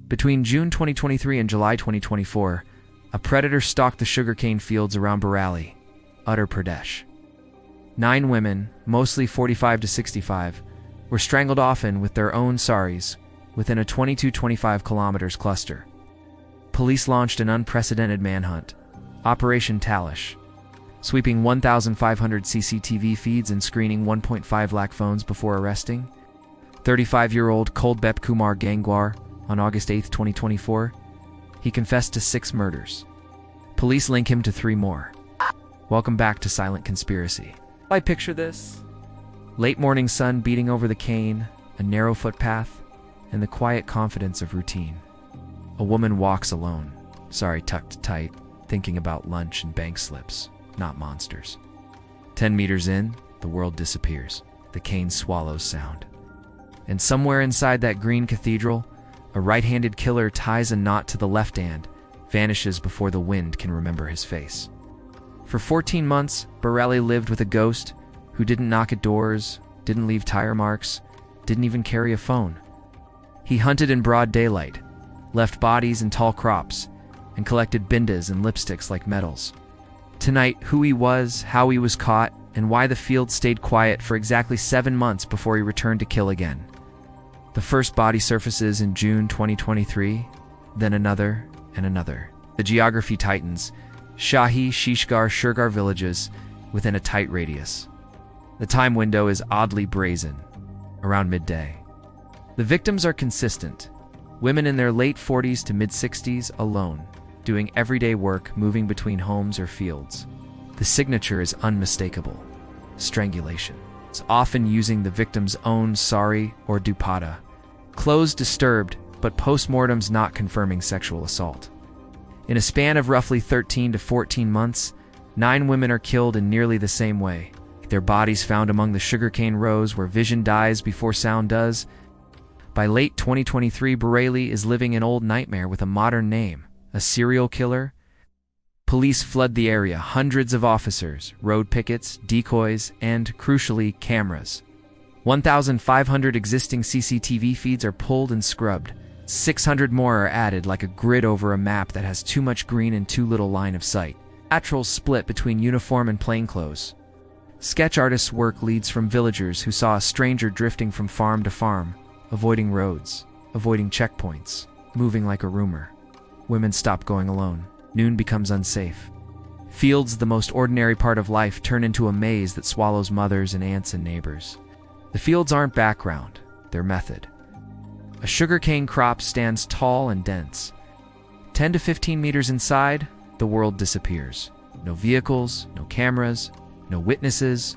Between June 2023 and July 2024, a predator stalked the sugarcane fields around Bareilly, Uttar Pradesh. 9 women, mostly 45 to 65, were strangled, often with their own saris, within a 22-25 kilometers cluster. Police launched an unprecedented manhunt, Operation Talish, sweeping 1,500 CCTV feeds and screening 1.5 lakh phones before arresting 35-year-old Kuldbep Kumar Gangwar on August 8, 2024. He confessed to 6 murders. Police link him to 3 more. Welcome back to Silent Conspiracy. I picture this. Late morning sun beating over the cane, a narrow footpath, and the quiet confidence of routine. A woman walks alone, sari tucked tight, thinking about lunch and bank slips, not monsters. 10 meters in, the world disappears. The cane swallows sound. And somewhere inside that green cathedral, a right-handed killer ties a knot to the left hand, vanishes before the wind can remember his face. For 14 months, Bareilly lived with a ghost who didn't knock at doors, didn't leave tire marks, didn't even carry a phone. He hunted in broad daylight, left bodies in tall crops, and collected bindas and lipsticks like medals. Tonight, who he was, how he was caught, and why the field stayed quiet for exactly 7 months before he returned to kill again. The first body surfaces in June 2023, then another and another. The geography tightens. Shahi, Shishgar, Shurgar villages within a tight radius. The time window is oddly brazen, around midday. The victims are consistent. Women in their late 40s to mid-60s alone, doing everyday work, moving between homes or fields. The signature is unmistakable. Strangulation. It's often using the victim's own sari or dupatta. Clothes disturbed, but post-mortems not confirming sexual assault. In a span of roughly 13 to 14 months, 9 women are killed in nearly the same way. Their bodies found among the sugarcane rows where vision dies before sound does. By late 2023, Bareilly is living an old nightmare with a modern name, a serial killer. Police flood the area, hundreds of officers, road pickets, decoys, and, crucially, cameras. 1,500 existing CCTV feeds are pulled and scrubbed. 600 more are added like a grid over a map that has too much green and too little line of sight. Patrols split between uniform and plainclothes. Sketch artists' work leads from villagers who saw a stranger drifting from farm to farm, avoiding roads, avoiding checkpoints, moving like a rumor. Women stop going alone. Noon becomes unsafe. Fields, the most ordinary part of life, turn into a maze that swallows mothers and aunts and neighbors. The fields aren't background, they're method. A sugarcane crop stands tall and dense. 10 to 15 meters inside, the world disappears. No vehicles, no cameras, no witnesses.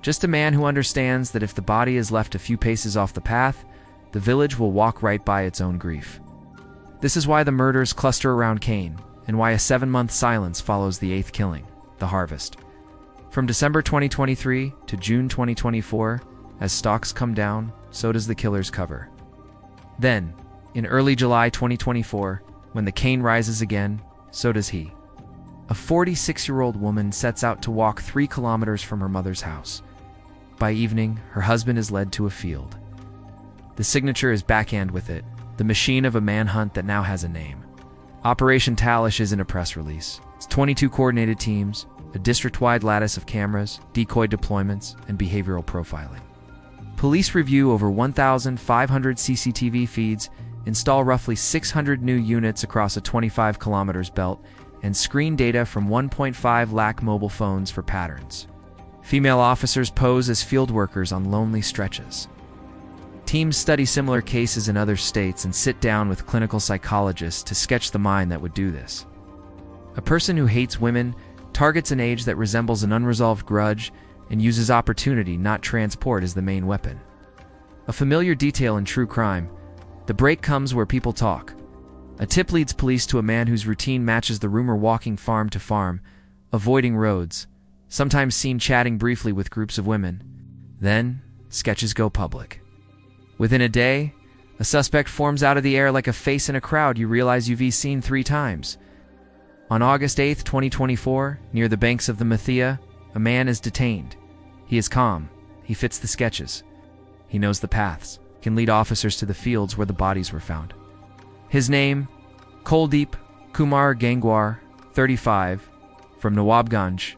Just a man who understands that if the body is left a few paces off the path, the village will walk right by its own grief. This is why the murders cluster around Cain, and why a 7-month silence follows the 8th killing, the harvest. From December 2023 to June 2024, as stalks come down, so does the killer's cover. Then, in early July 2024, when the cane rises again, so does he. A 46-year-old woman sets out to walk 3 kilometers from her mother's house. By evening, her husband is led to a field. The signature is backhand with it, the machine of a manhunt that now has a name. Operation Talish isn't a press release. It's 22 coordinated teams, a district-wide lattice of cameras, decoy deployments, and behavioral profiling. Police review over 1,500 CCTV feeds, install roughly 600 new units across a 25 kilometers belt, and screen data from 1.5 lakh mobile phones for patterns. Female officers pose as field workers on lonely stretches. Teams study similar cases in other states and sit down with clinical psychologists to sketch the mind that would do this. A person who hates women, targets an age that resembles an unresolved grudge, and uses opportunity, not transport, as the main weapon. A familiar detail in true crime, the break comes where people talk. A tip leads police to a man whose routine matches the rumor, walking farm to farm, avoiding roads, sometimes seen chatting briefly with groups of women. Then, sketches go public. Within a day, a suspect forms out of the air like a face in a crowd you realize you've seen 3 times. On August 8, 2024, near the banks of the Mathia, a man is detained. He is calm. He fits the sketches. He knows the paths, can lead officers to the fields where the bodies were found. His name, Kuldeep Kumar Gangwar, 35, from Nawabganj,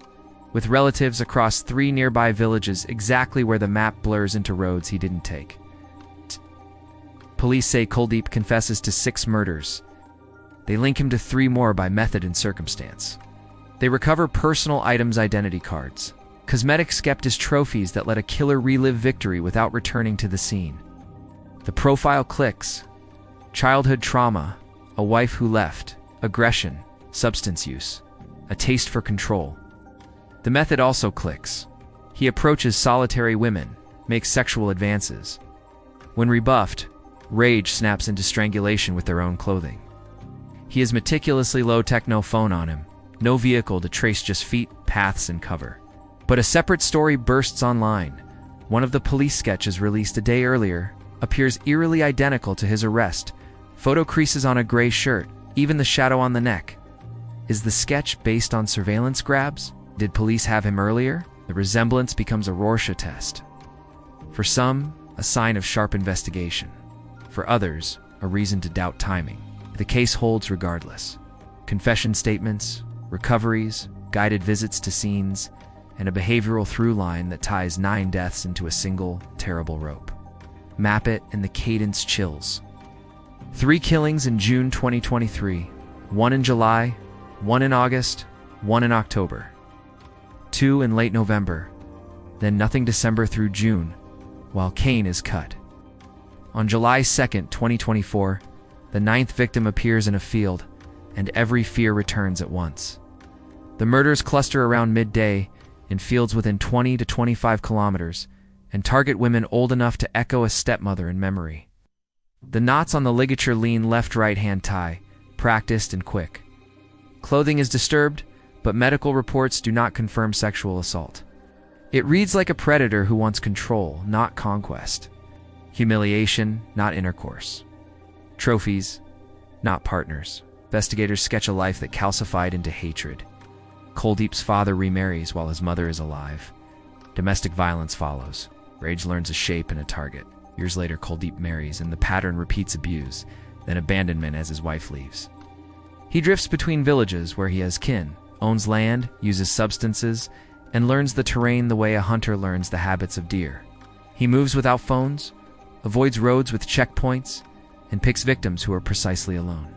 with relatives across 3 nearby villages exactly where the map blurs into roads he didn't take. Police say Kuldeep confesses to 6 murders. They link him to 3 more by method and circumstance. They recover personal items, identity cards, cosmetics kept as trophies that let a killer relive victory without returning to the scene. The profile clicks: childhood trauma, a wife who left, aggression, substance use, a taste for control. The method also clicks. He approaches solitary women, makes sexual advances. When rebuffed, rage snaps into strangulation with their own clothing. He has meticulously low-techno phone on him, no vehicle to trace, just feet, paths, and cover. But a separate story bursts online. One of the police sketches released a day earlier appears eerily identical to his arrest. Photo creases on a gray shirt, even the shadow on the neck. Is the sketch based on surveillance grabs? Did police have him earlier? The resemblance becomes a Rorschach test. For some, a sign of sharp investigation. For others, a reason to doubt timing. The case holds regardless. Confession statements, recoveries, guided visits to scenes, and a behavioral through line that ties 9 deaths into a single, terrible rope. Map it and the cadence chills. 3 killings in June 2023, 1 in July, 1 in August, 1 in October, 2 in late November, then nothing December through June, while Kane is cut. On July 2nd, 2024, the 9th victim appears in a field, and every fear returns at once. The murders cluster around midday in fields within 20 to 25 kilometers and target women old enough to echo a stepmother in memory. The knots on the ligature lean left-right hand tie, practiced and quick. Clothing is disturbed, but medical reports do not confirm sexual assault. It reads like a predator who wants control, not conquest. Humiliation, not intercourse. Trophies, not partners. Investigators sketch a life that calcified into hatred. Kuldeep's father remarries while his mother is alive. Domestic violence follows. Rage learns a shape and a target. Years later, Kuldeep marries, and the pattern repeats: abuse, then abandonment as his wife leaves. He drifts between villages where he has kin, owns land, uses substances, and learns the terrain the way a hunter learns the habits of deer. He moves without phones, avoids roads with checkpoints, and picks victims who are precisely alone.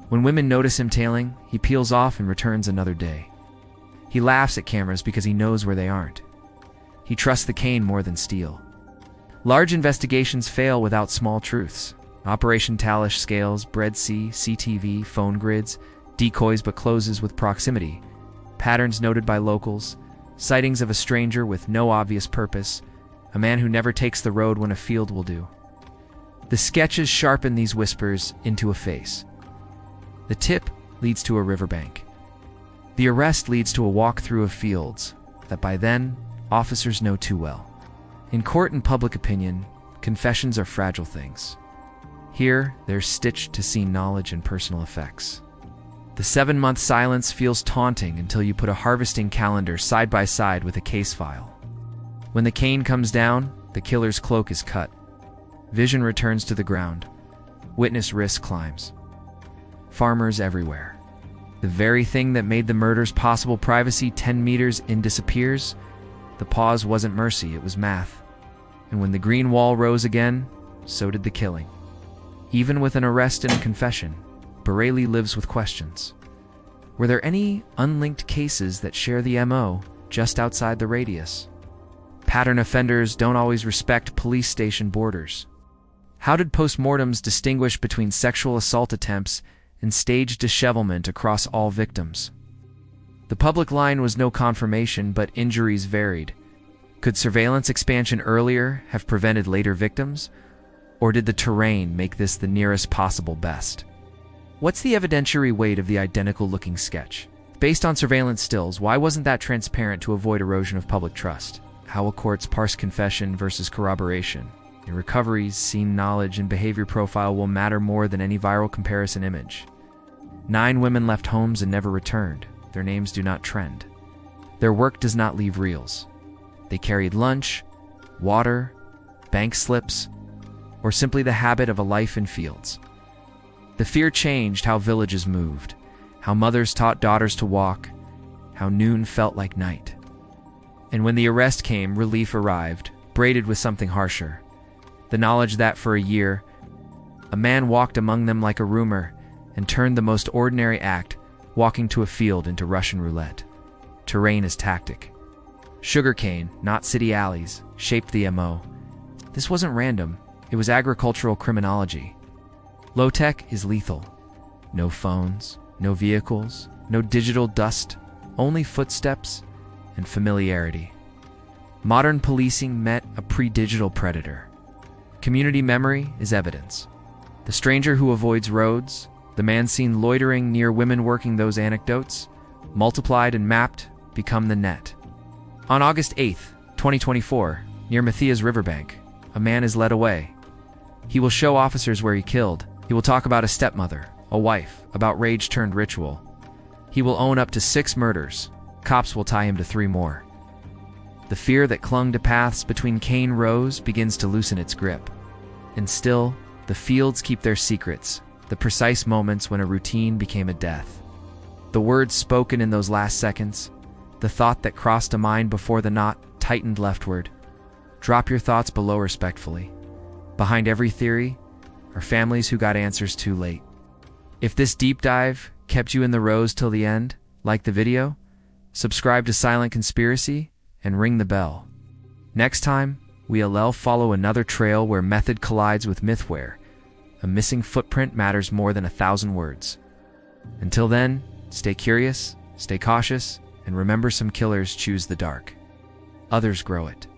When women notice him tailing, he peels off and returns another day. He laughs at cameras because he knows where they aren't. He trusts the cane more than steel. Large investigations fail without small truths. Operation Talish scales, Bread Sea, CTV, phone grids, decoys but closes with proximity, patterns noted by locals, sightings of a stranger with no obvious purpose, a man who never takes the road when a field will do. The sketches sharpen these whispers into a face. The tip leads to a riverbank. The arrest leads to a walk-through of fields that by then, officers know too well. In court and public opinion, confessions are fragile things. Here, they're stitched to scene knowledge and personal effects. The 7-month silence feels taunting until you put a harvesting calendar side by side with a case file. When the cane comes down, the killer's cloak is cut. Vision returns to the ground. Witness risk climbs. Farmers everywhere. The very thing that made the murders possible, privacy 10 meters in, disappears. The pause wasn't mercy, it was math. And when the green wall rose again, so did the killing. Even with an arrest and a confession, Bareilly lives with questions. Were there any unlinked cases that share the MO just outside the radius? Pattern offenders don't always respect police station borders. How did postmortems distinguish between sexual assault attempts and staged dishevelment across all victims? The public line was no confirmation, but injuries varied. Could surveillance expansion earlier have prevented later victims? Or did the terrain make this the nearest possible best? What's the evidentiary weight of the identical-looking sketch? Based on surveillance stills, why wasn't that transparent to avoid erosion of public trust? How will courts parse confession versus corroboration? In recoveries, scene knowledge and behavior profile will matter more than any viral comparison image. 9 women left homes and never returned. Their names do not trend. Their work does not leave reels. They carried lunch, water, bank slips, or simply the habit of a life in fields. The fear changed how villages moved, how mothers taught daughters to walk, how noon felt like night. And when the arrest came, relief arrived, braided with something harsher. The knowledge that for a year, a man walked among them like a rumor and turned the most ordinary act, walking to a field, into Russian roulette. Terrain as tactic. Sugarcane, not city alleys, shaped the MO. This wasn't random, it was agricultural criminology. Low-tech is lethal. No phones, no vehicles, no digital dust, only footsteps and familiarity. Modern policing met a pre-digital predator. Community memory is evidence. The stranger who avoids roads, the man seen loitering near women working, those anecdotes, multiplied and mapped, become the net. On August 8th, 2024, near Mathias riverbank, a man is led away. He will show officers where he killed. He will talk about a stepmother, a wife, about rage turned ritual. He will own up to 6 murders. Cops will tie him to 3 more. The fear that clung to paths between cane rows begins to loosen its grip. And still, the fields keep their secrets, the precise moments when a routine became a death. The words spoken in those last seconds, the thought that crossed a mind before the knot tightened leftward. Drop your thoughts below respectfully. Behind every theory are families who got answers too late. If this deep dive kept you in the rows till the end, like the video, subscribe to Silent Conspiracy and ring the bell. Next time, we'll follow another trail where method collides with mythware. A missing footprint matters more than 1,000 words. Until then, stay curious, stay cautious, and remember, some killers choose the dark. Others grow it.